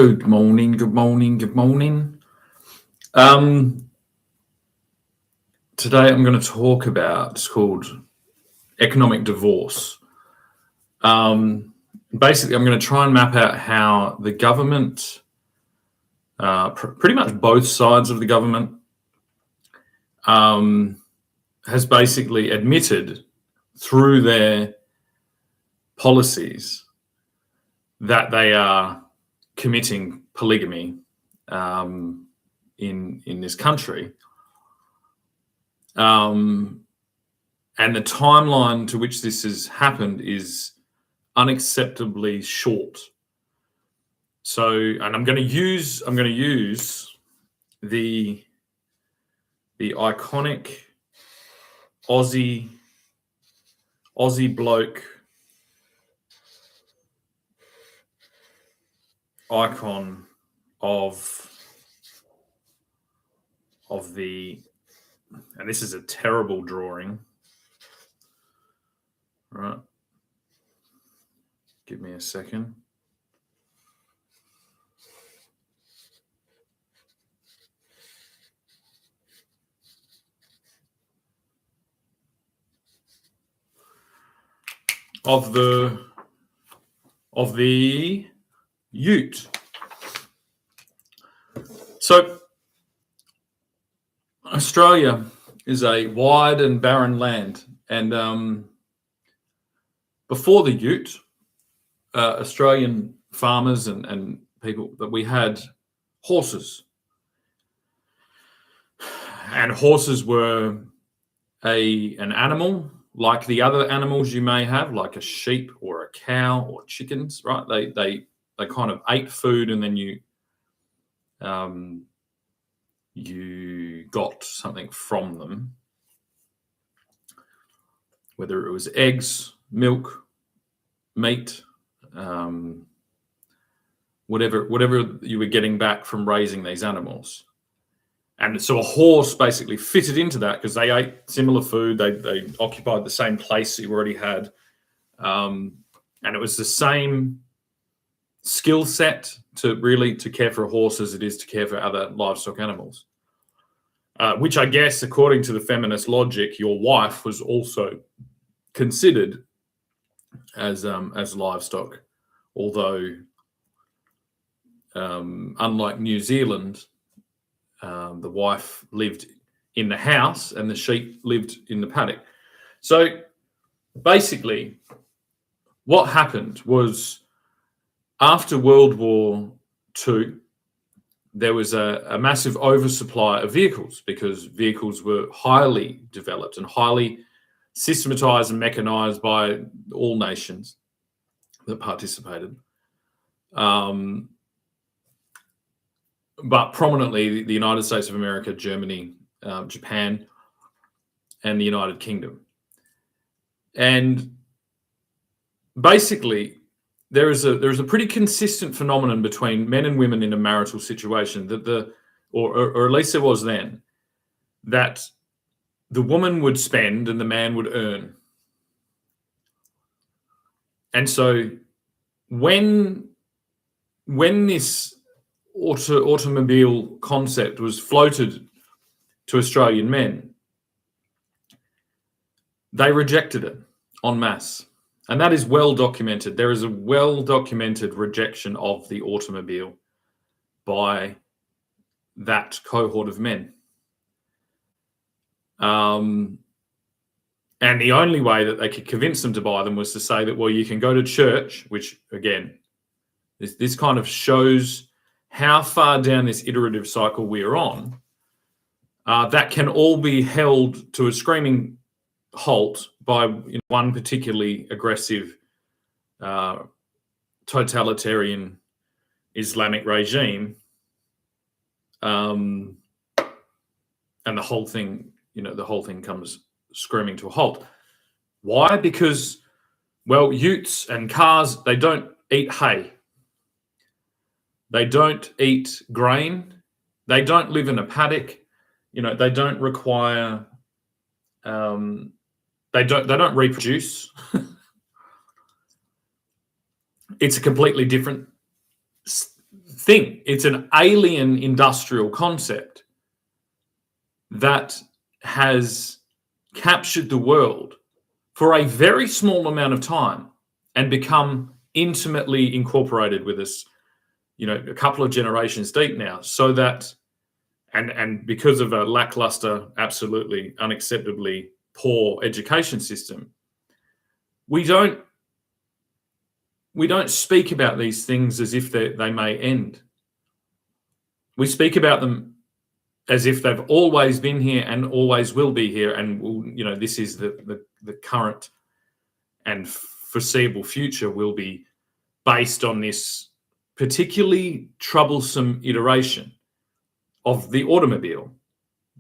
Good morning, good morning, good morning. Today I'm going to talk about, it's called economic divorce. Basically, I'm going to try and map out how the government, pretty much both sides of the government, has basically admitted through their policies that they are committing polygamy in this country. And the timeline to which this has happened is unacceptably short. So, and I'm going to use the iconic Aussie bloke icon of the, and this is a terrible drawing, right? Give me a second. Of the Ute. So Australia is a wide and barren land, and before the Ute, Australian farmers and people, that we had horses, and horses were an animal like the other animals you may have, like a sheep or a cow or chickens, right? They kind of ate food, and then you got something from them, whether it was eggs, milk, meat, whatever you were getting back from raising these animals. And so a horse basically fitted into that because they ate similar food. They occupied the same place you already had. And it was the same skill set to care for a horse as it is to care for other livestock animals. Which I guess, according to the feminist logic, your wife was also considered as livestock, although unlike New Zealand, the wife lived in the house and the sheep lived in the paddock. So basically, what happened was, after World War II, there was a massive oversupply of vehicles because vehicles were highly developed and highly systematized and mechanized by all nations that participated. But prominently the United States of America, Germany, Japan, and the United Kingdom. And basically, there is a pretty consistent phenomenon between men and women in a marital situation that or at least there was then, that the woman would spend and the man would earn. And so when this automobile concept was floated to Australian men, they rejected it en masse. And that is well documented. There is a well documented rejection of the automobile by that cohort of men. And the only way that they could convince them to buy them was to say that, well, you can go to church, which again, this kind of shows how far down this iterative cycle we're on. That can all be held to a screaming halt by one particularly aggressive totalitarian Islamic regime, and the whole thing comes screaming to a halt. Why? Because, well, utes and cars, they don't eat hay. They don't eat grain. They don't live in a paddock. They don't require. They don't reproduce. It's a completely different thing. It's an alien industrial concept that has captured the world for a very small amount of time and become intimately incorporated with us, a couple of generations deep now, so that, and because of a lackluster, absolutely unacceptably poor education system, we don't speak about these things as if they may end. We speak about them as if they've always been here and always will be here, and this is the current and foreseeable future will be based on this particularly troublesome iteration of the automobile.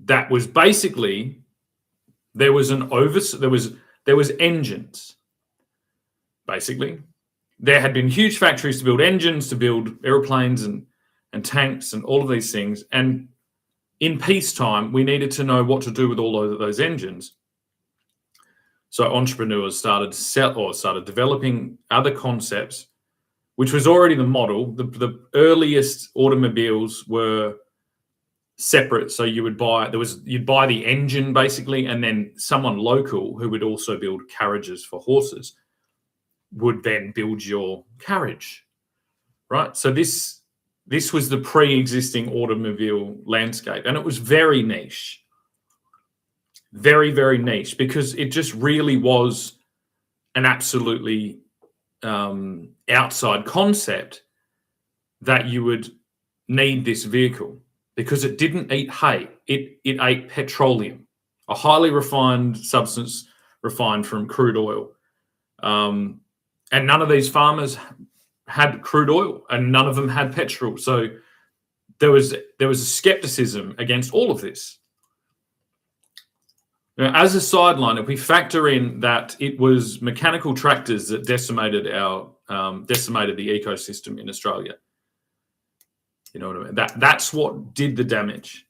That was basically, there was engines. Basically, there had been huge factories to build engines, to build airplanes and tanks and all of these things. And in peacetime, we needed to know what to do with all of those engines. So entrepreneurs started developing other concepts, which was already the model. The earliest automobiles were separate. So you'd buy the engine basically, and then someone local who would also build carriages for horses would then build your carriage, right? So this was the pre-existing automobile landscape, and it was very niche, very, very niche, because it just really was an absolutely outside concept that you would need this vehicle, because it didn't eat hay, it ate petroleum, a highly refined substance refined from crude oil. And none of these farmers had crude oil, and none of them had petrol. So there was a skepticism against all of this. Now, as a sideline, if we factor in that it was mechanical tractors that decimated the ecosystem in Australia, you know what I mean? That's what did the damage.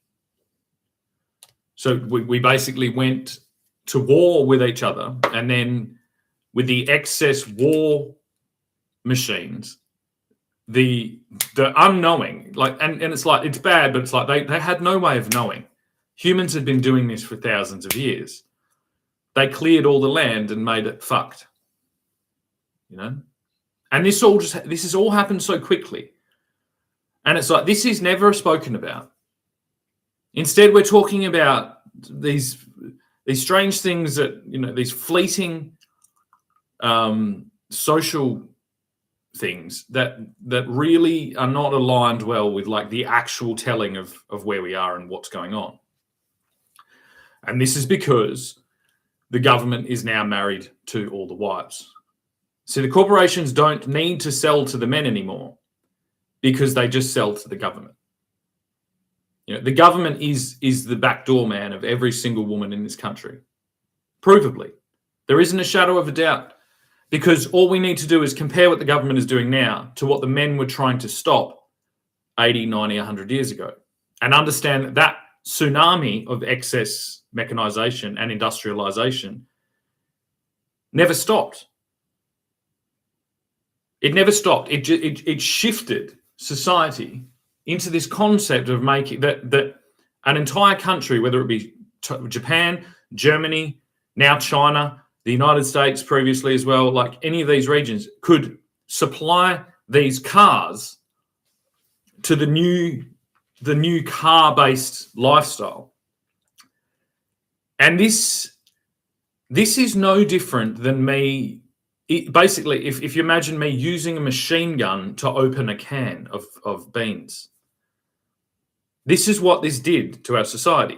So we basically went to war with each other, and then with the excess war machines, the unknowing, and it's like, it's bad, but it's like they had no way of knowing. Humans had been doing this for thousands of years. They cleared all the land and made it fucked, And this has all happened so quickly. And it's like, this is never spoken about. Instead, we're talking about these strange things that, these fleeting social things that really are not aligned well with like the actual telling of where we are and what's going on. And this is because the government is now married to all the wives. So the corporations don't need to sell to the men anymore, because they just sell to the government. The government is the backdoor man of every single woman in this country. Provably. There isn't a shadow of a doubt, because all we need to do is compare what the government is doing now to what the men were trying to stop 80, 90, 100 years ago, and understand that tsunami of excess mechanization and industrialization never stopped. It never stopped. It shifted society into this concept of making that an entire country, whether it be Japan, Germany, now China, the United States previously as well, like any of these regions, could supply these cars to the new car-based lifestyle. And this is no different than me. Basically, if you imagine me using a machine gun to open a can of beans, this is what this did to our society.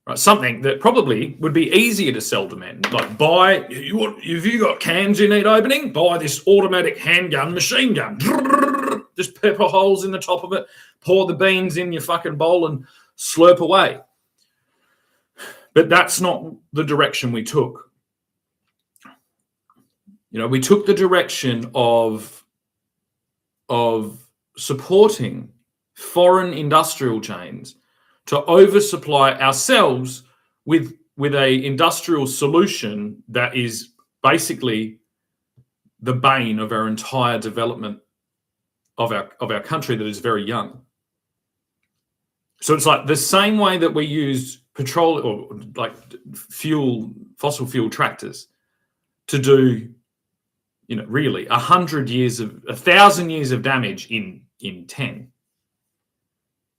Right, something that probably would be easier to sell to men. Like, if you got cans you need opening, buy this automatic handgun machine gun. Just pepper holes in the top of it, pour the beans in your fucking bowl and slurp away. But that's not the direction we took. We took the direction of supporting foreign industrial chains to oversupply ourselves with a industrial solution that is basically the bane of our entire development of our country that is very young. So it's like the same way that we used petrol or like fossil fuel tractors to do, really 1,000 years of damage in 10,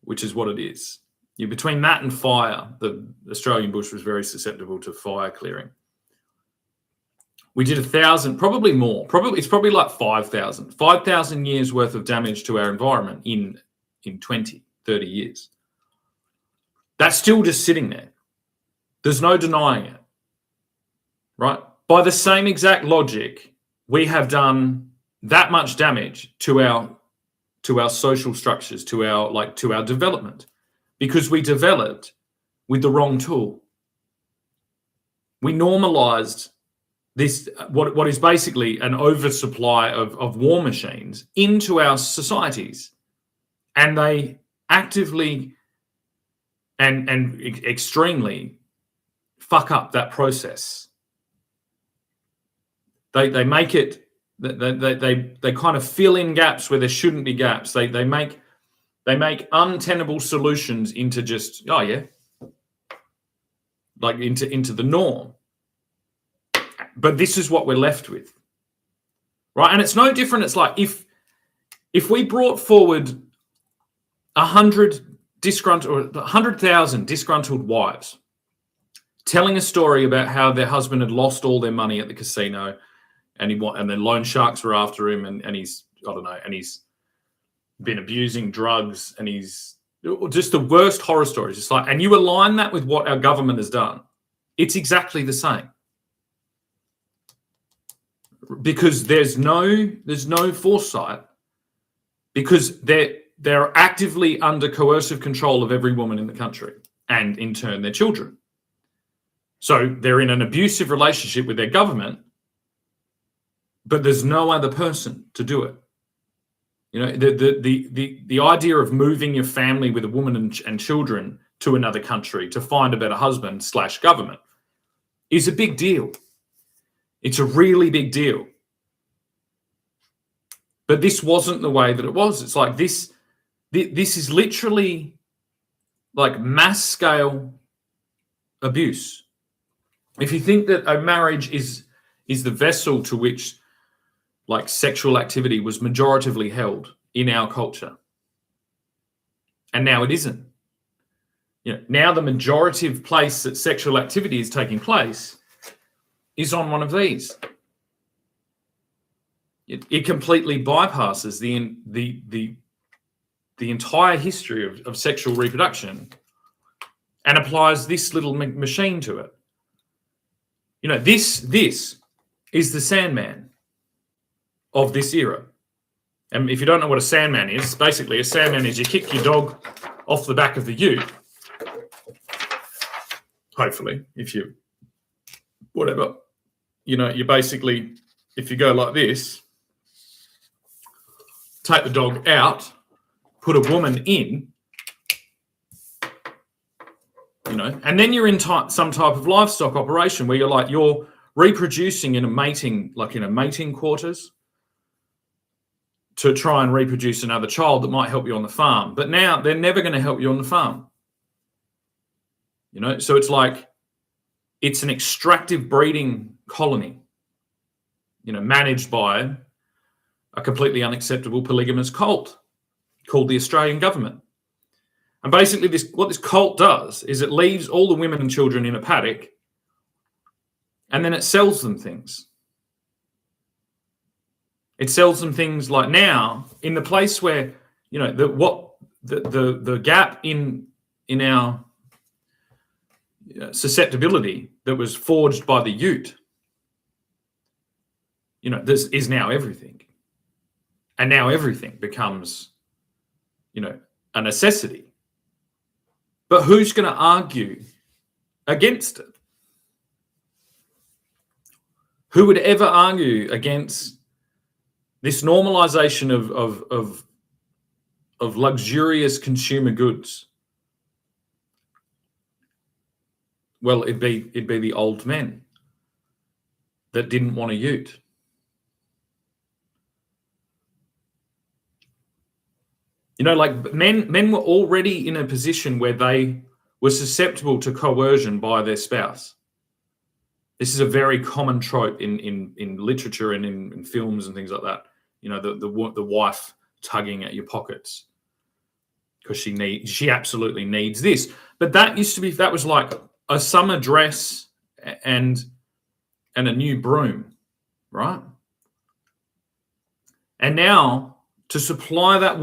which is what it is. Between that and fire, the Australian bush was very susceptible to fire clearing. We did 1,000, probably more. It's probably like 5,000 years worth of damage to our environment in 20, 30 years. That's still just sitting there. There's no denying it, right? By the same exact logic, we have done that much damage to our social structures, to our development, because we developed with the wrong tool. We normalized this, what is basically an oversupply of war machines into our societies, and they actively and extremely fuck up that process. They make it, they kind of fill in gaps where there shouldn't be gaps. They make untenable solutions into just, like into the norm. But this is what we're left with, right? And it's no different. It's like if we brought forward 100,000 disgruntled wives telling a story about how their husband had lost all their money at the casino, and then loan sharks were after him, and he's, I don't know, and he's been abusing drugs, and he's just the worst horror stories. It's like, and you align that with what our government has done, it's exactly the same. Because there's no foresight, because they're actively under coercive control of every woman in the country, and in turn their children. So they're in an abusive relationship with their government, but there's no other person to do it. The idea of moving your family with a woman and children to another country to find a better husband / government is a big deal. It's a really big deal. But this wasn't the way that it was. It's like this is literally like mass scale abuse. If you think that a marriage is the vessel to which like sexual activity was majoritively held in our culture, and now it isn't. Now the majority of place that sexual activity is taking place is on one of these. It completely bypasses the entire history of sexual reproduction and applies this little machine to it. This is the Sandman of this era. And if you don't know what a Sandman is, basically a Sandman is you kick your dog off the back of the ute. Hopefully, if you, whatever, you basically, if you go like this, take the dog out, put a woman in, and then you're in some type of livestock operation where you're reproducing in a mating quarters to try and reproduce another child that might help you on the farm. But now they're never going to help you on the farm. So it's like, it's an extractive breeding colony, managed by a completely unacceptable polygamous cult called the Australian government. And basically what this cult does is it leaves all the women and children in a paddock, and then it sells them things. It sells them things like, now in the place where, the gap in our susceptibility that was forged by the ute, this is now everything. And now everything becomes, a necessity. But who's going to argue against it? Who would ever argue against this normalization of luxurious consumer goods? Well, it'd be the old men that didn't want a ute. You know, like men were already in a position where they were susceptible to coercion by their spouse. This is a very common trope in literature and in films and things like that. You know, the wife tugging at your pockets because she absolutely needs this. But that was like a summer dress and a new broom, right? And now to supply that